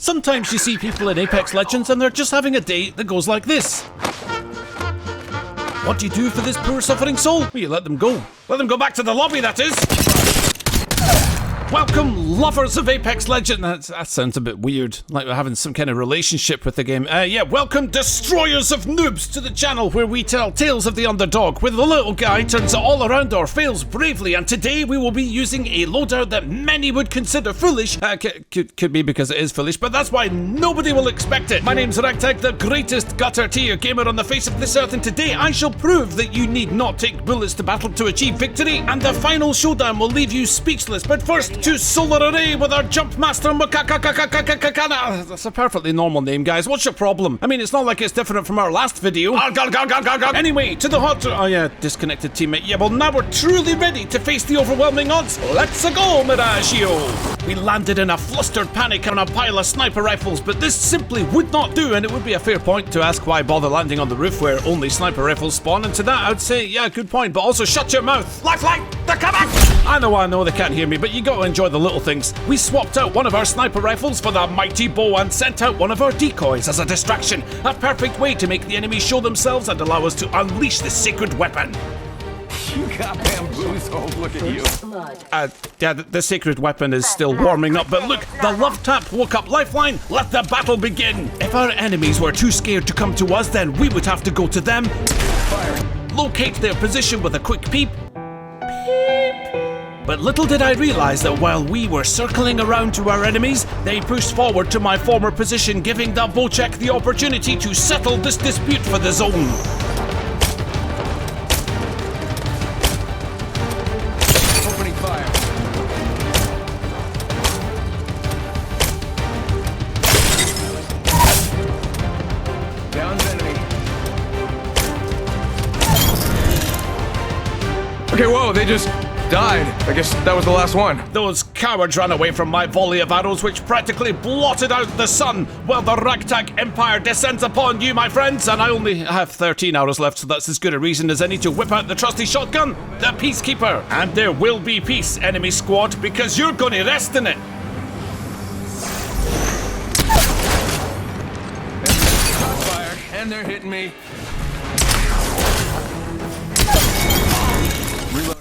Sometimes you see people in Apex Legends and they're just having a day that goes like this. What do you do for this poor suffering soul? Well, you let them go. Let them go back to the lobby, that is. Welcome, lovers of Apex Legends. That sounds a bit weird, like we're having some kind of relationship with the game. Yeah, welcome, destroyers of noobs, to the channel where we tell tales of the underdog, where the little guy turns it all around or fails bravely. And today we will be using a loadout that many would consider foolish. Could be because it is foolish, but that's why nobody will expect it. My name's Ragtag, the greatest gutter tier gamer on the face of this earth, and today I shall prove that you need not take bullets to battle to achieve victory, and the final showdown will leave you speechless. But first, to Solar Array with our Jump Master Makakakakakakakana. That's a perfectly normal name, guys. What's your problem? I mean, it's not like it's different from our last video. Anyway, to the hot... Oh yeah, disconnected teammate. Yeah, well now we're truly ready to face the overwhelming odds. Let's go, Mirage. We landed in a flustered panic on a pile of sniper rifles, but this simply would not do, and it would be a fair point to ask why bother landing on the roof where only sniper rifles spawn, and to that I'd say, yeah, good point, but also shut your mouth. Lifeline, they're coming! I know they can't hear me, but you gotta enjoy the little things. We swapped out one of our sniper rifles for the mighty bow and sent out one of our decoys as a distraction. A perfect way to make the enemy show themselves and allow us to unleash the sacred weapon. You got bamboozled, look at you. Yeah, the sacred weapon is still warming up, but look, the love tap woke up Lifeline. Let the battle begin. If our enemies were too scared to come to us, then we would have to go to them. Fire. Locate their position with a quick peep. But little did I realize that while we were circling around to our enemies, they pushed forward to my former position, giving the Bocek the opportunity to settle this dispute for the zone. Opening fire. Down's enemy. Okay, whoa, they just died. I guess that was the last one. Those cowards ran away from my volley of arrows, which practically blotted out the sun. Well, the Ragtag Empire descends upon you, my friends, and I only have 13 arrows left, so that's as good a reason as any to whip out the trusty shotgun, the Peacekeeper. And there will be peace, enemy squad, because you're gonna rest in it. Shot fired, and they're hitting me.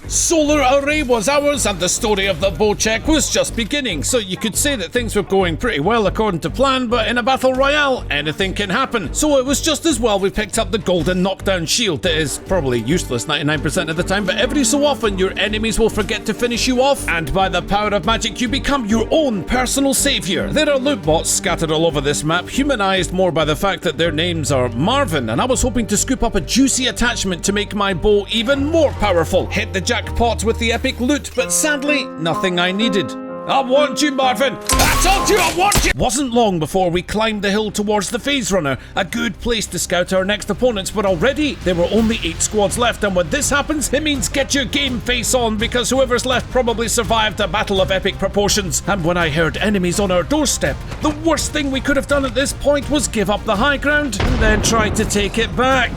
Solar Array was ours, and the story of the Bocek was just beginning, so you could say that things were going pretty well according to plan, but in a battle royale, anything can happen. So it was just as well we picked up the golden knockdown shield that is probably useless 99% of the time, but every so often your enemies will forget to finish you off, and by the power of magic you become your own personal savior. There are loot bots scattered all over this map, humanized more by the fact that their names are Marvin, and I was hoping to scoop up a juicy attachment to make my bow even more powerful. Hit the jackpot with the epic loot, but sadly, nothing I needed. I want you, Marvin! I told you I want you! Wasn't long before we climbed the hill towards the phase runner, a good place to scout our next opponents, but already there were only 8 squads left, and when this happens, it means get your game face on, because whoever's left probably survived a battle of epic proportions. And when I heard enemies on our doorstep, the worst thing we could have done at this point was give up the high ground and then try to take it back.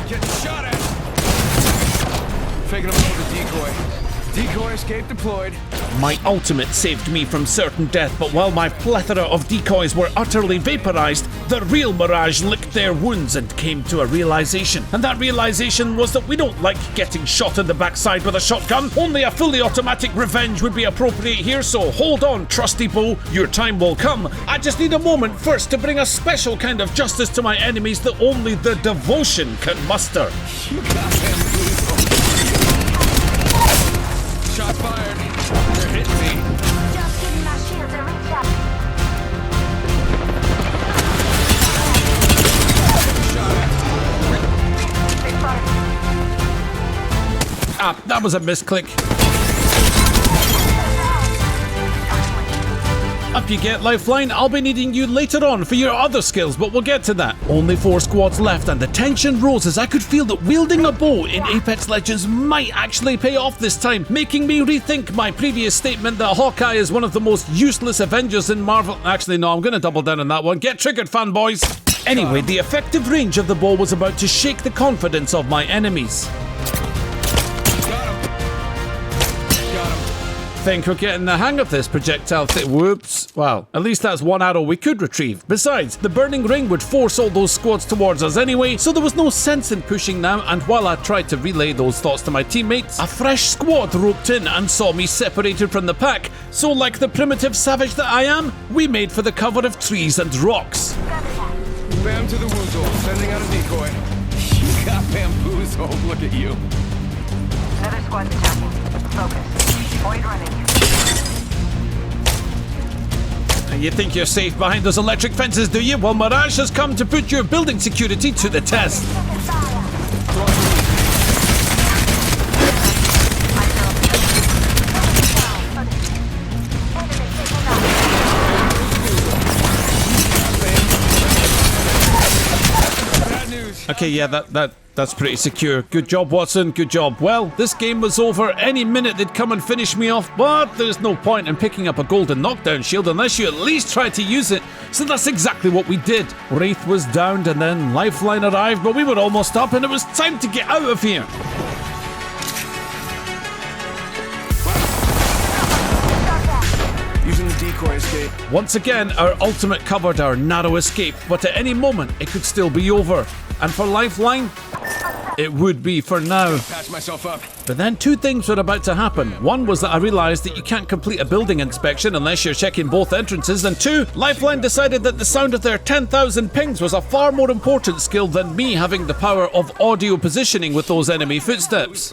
Get shot at. Taking him over the decoy. Decoy escape deployed. My ultimate saved me from certain death, but while my plethora of decoys were utterly vaporized, the real Mirage licked their wounds and came to a realization. And that realization was that we don't like getting shot in the backside with a shotgun. Only a fully automatic revenge would be appropriate here, so hold on, trusty bow, your time will come. I just need a moment first to bring a special kind of justice to my enemies that only the devotion can muster. You got them. Shot fired. They're hitting me. Just getting my shields and recharge. Ah, that was a misclick. Up you get, Lifeline. I'll be needing you later on for your other skills, but we'll get to that. Only 4 squads left, and the tension rose as I could feel that wielding a bow in Apex Legends might actually pay off this time, making me rethink my previous statement that Hawkeye is one of the most useless Avengers in Marvel. Actually, no, I'm going to double down on that one. Get triggered, fanboys. Anyway, the effective range of the bow was about to shake the confidence of my enemies. think we're getting the hang of this projectile thing. Whoops. Well, at least that's one arrow we could retrieve. Besides, the burning ring would force all those squads towards us anyway, so there was no sense in pushing now, and while I tried to relay those thoughts to my teammates, a fresh squad roped in and saw me separated from the pack. So like the primitive savage that I am, we made for the cover of trees and rocks. Bam to the woozle, sending out a decoy. You got bamboozled, look at you. Another squad's attacking. Focus. Void running. And you think you're safe behind those electric fences, do you? Well, Mirage has come to put your building security to the test. Okay, yeah, that's pretty secure. Good job, Watson. Good job. Well, this game was over. Any minute they'd come and finish me off, but there's no point in picking up a golden knockdown shield unless you at least try to use it. So that's exactly what we did. Wraith was downed and then Lifeline arrived, but we were almost up and it was time to get out of here. Using the decoy escape. Once again, our ultimate covered our narrow escape, but at any moment it could still be over. And for Lifeline, it would be for now. Patch myself up. But then two things were about to happen. One was that I realised that you can't complete a building inspection unless you're checking both entrances, and two, Lifeline decided that the sound of their 10,000 pings was a far more important skill than me having the power of audio positioning with those enemy footsteps.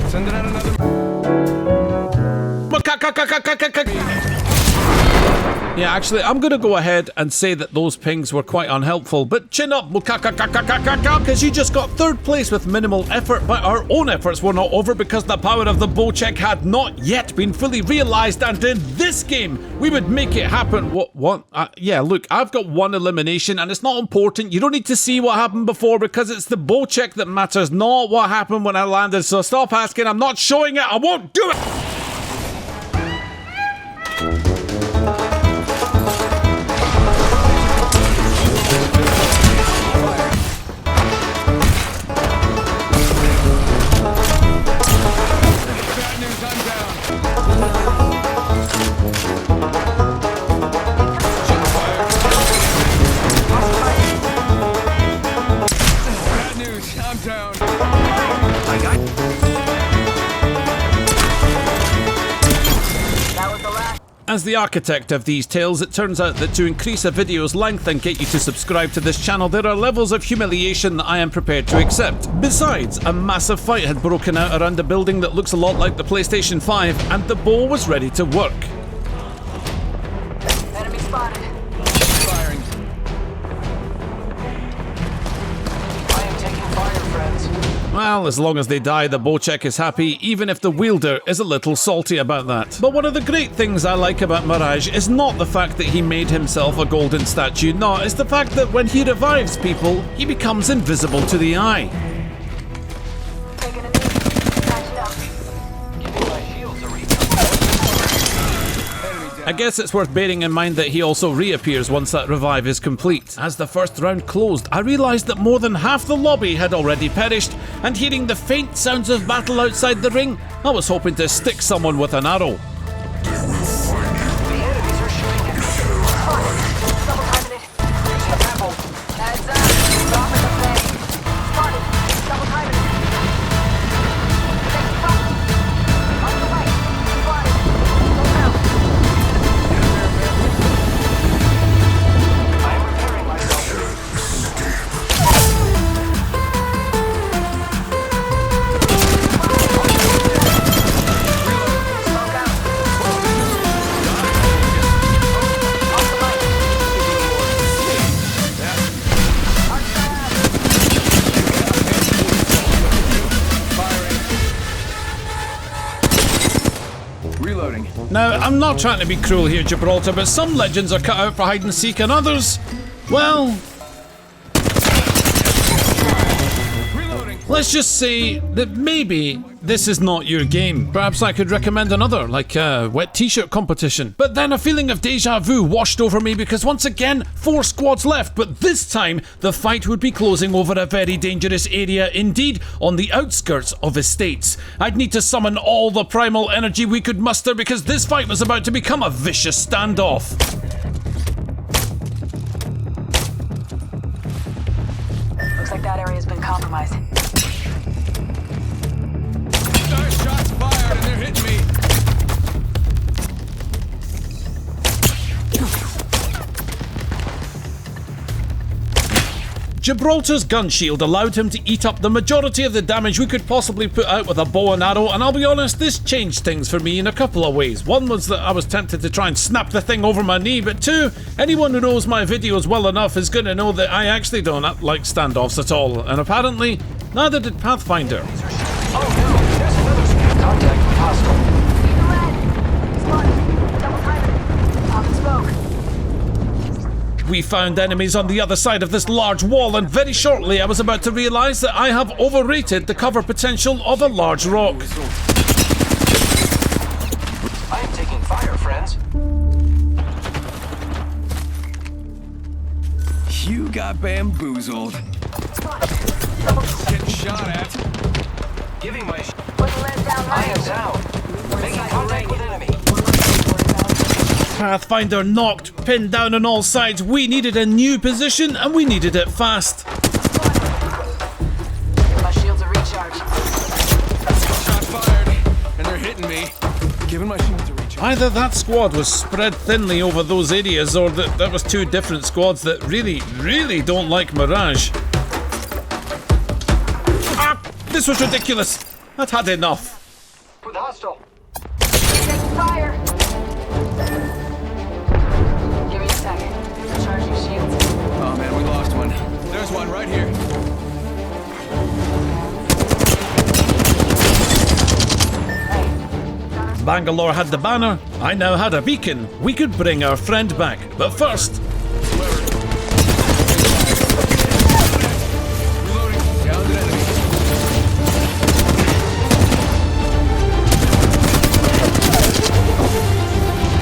Sending out another. Yeah, actually, I'm going to go ahead and say that those pings were quite unhelpful, but chin up, because you just got third place with minimal effort, but our own efforts were not over because the power of the Bocek had not yet been fully realised, and in this game, we would make it happen. What? Yeah, look, I've got one elimination, and it's not important. You don't need to see what happened before because it's the Bocek that matters, not what happened when I landed, so stop asking. I'm not showing it. I won't do it. As the architect of these tales, it turns out that to increase a video's length and get you to subscribe to this channel, there are levels of humiliation that I am prepared to accept. Besides, a massive fight had broken out around a building that looks a lot like the PlayStation 5, and the bow was ready to work. Enemy spotted. Firing. I am taking fire, friends. Well, as long as they die, the Bocek is happy, even if the wielder is a little salty about that. But one of the great things I like about Mirage is not the fact that he made himself a golden statue, no, it's the fact that when he revives people, he becomes invisible to the eye. Taking a knee. Patched up. Giving my shields a I guess it's worth bearing in mind that he also reappears once that revive is complete. As the first round closed, I realised that more than half the lobby had already perished, and hearing the faint sounds of battle outside the ring, I was hoping to stick someone with an arrow. The enemies are shooting at us. Spotted. Double timing it. Using a grapple. Heads up. Drop in the play. Spotted. Double timing it. Next spot. On the right. Spotted. Go out. I'm repairing myself. Smoke out. Off the mic. Reloading. Now, I'm not trying to be cruel here, Gibraltar, but some legends are cut out for hide and seek, and others, well... Let's just say that maybe this is not your game. Perhaps I could recommend another, like a wet t-shirt competition. But then a feeling of deja vu washed over me because once again, 4 squads left, but this time the fight would be closing over a very dangerous area indeed, on the outskirts of estates. I'd need to summon all the primal energy we could muster because this fight was about to become a vicious standoff. Looks like that area's been compromised. Shots fired and they're hitting me. Gibraltar's gun shield allowed him to eat up the majority of the damage we could possibly put out with a bow and arrow, and I'll be honest, this changed things for me in a couple of ways. One was that I was tempted to try and snap the thing over my knee, but 2, anyone who knows my videos well enough is going to know that I actually don't like standoffs at all, and apparently, neither did Pathfinder. Oh no, there's another squad. Contact with hostile. Double timing. Pop and smoke. We found enemies on the other side of this large wall, and very shortly I was about to realise that I have overrated the cover potential of a large rock. I am taking fire, friends. You got bamboozled. Getting shot at. Giving my Put the lens down I am right. down. Making contact with enemy. Pathfinder knocked, pinned down on all sides. We needed a new position and we needed it fast. My shields are recharged. Shot fired and they're hitting me. Giving my shields a recharge. Either that squad was spread thinly over those areas or that was 2 different squads that really don't like Mirage. Ah! This was ridiculous. I'd had enough. With hostile. Taking fire. Give me a second. Charging shields. Oh man, we lost one. There's one right here. Bangalore had the banner. I now had a beacon. We could bring our friend back. But first, Reloading. Down to enemy.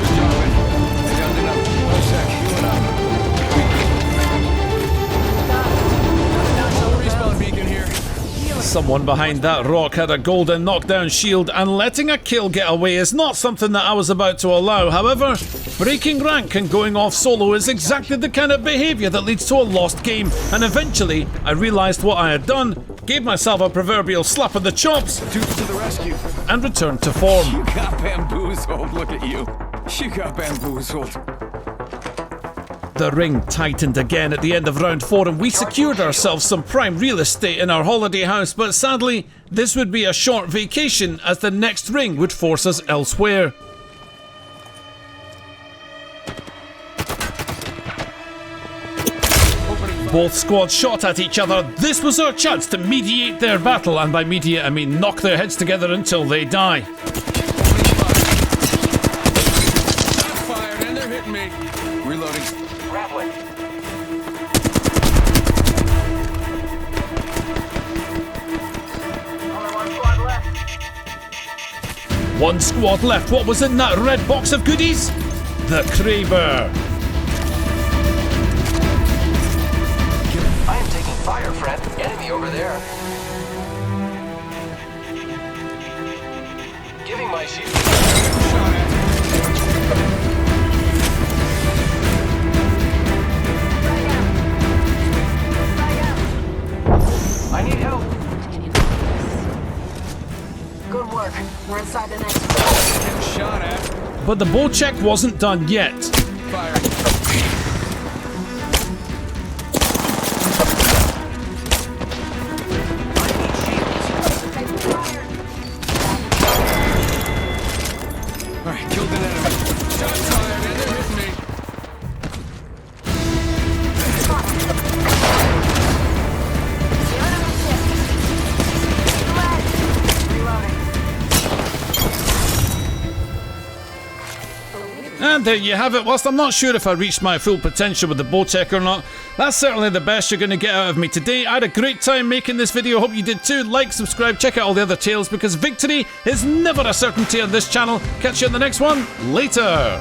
Good job, man. I downed it up. Bocek, healing up. Respawn beacon here. someone behind that rock had a golden knockdown shield, and letting a kill get away is not something that I was about to allow. However, breaking rank and going off solo is exactly the kind of behaviour that leads to a lost game, and eventually I realised what I had done, gave myself a proverbial slap on the chops, Dukes to the rescue. and returned to form. You got bamboozled. Look at you. You got bamboozled. The ring tightened again at the end of round 4 and we secured ourselves some prime real estate in our holiday house, but sadly, this would be a short vacation as the next ring would force us elsewhere. Both squads shot at each other. This was our chance to mediate their battle, and by mediate I mean knock their heads together until they die. Shots fired and they're hitting me. Reloading. Grappling. Only one squad left. One squad left. What was in that red box of goodies? The Kraber. I am taking fire, friend. Enemy over there. Giving my shield. Shot at. I need help. Good work. We're inside the next. Getting shot at. But the Bocek wasn't done yet. Fire. Alright, killed an enemy. Shots fired and they're hitting me. And there you have it. Whilst I'm not sure if I reached my full potential with the Bocek or not, that's certainly the best you're going to get out of me today. I had a great time making this video. Hope you did too. Like, subscribe, check out all the other tales, because victory is never a certainty on this channel. Catch you on the next one. Later.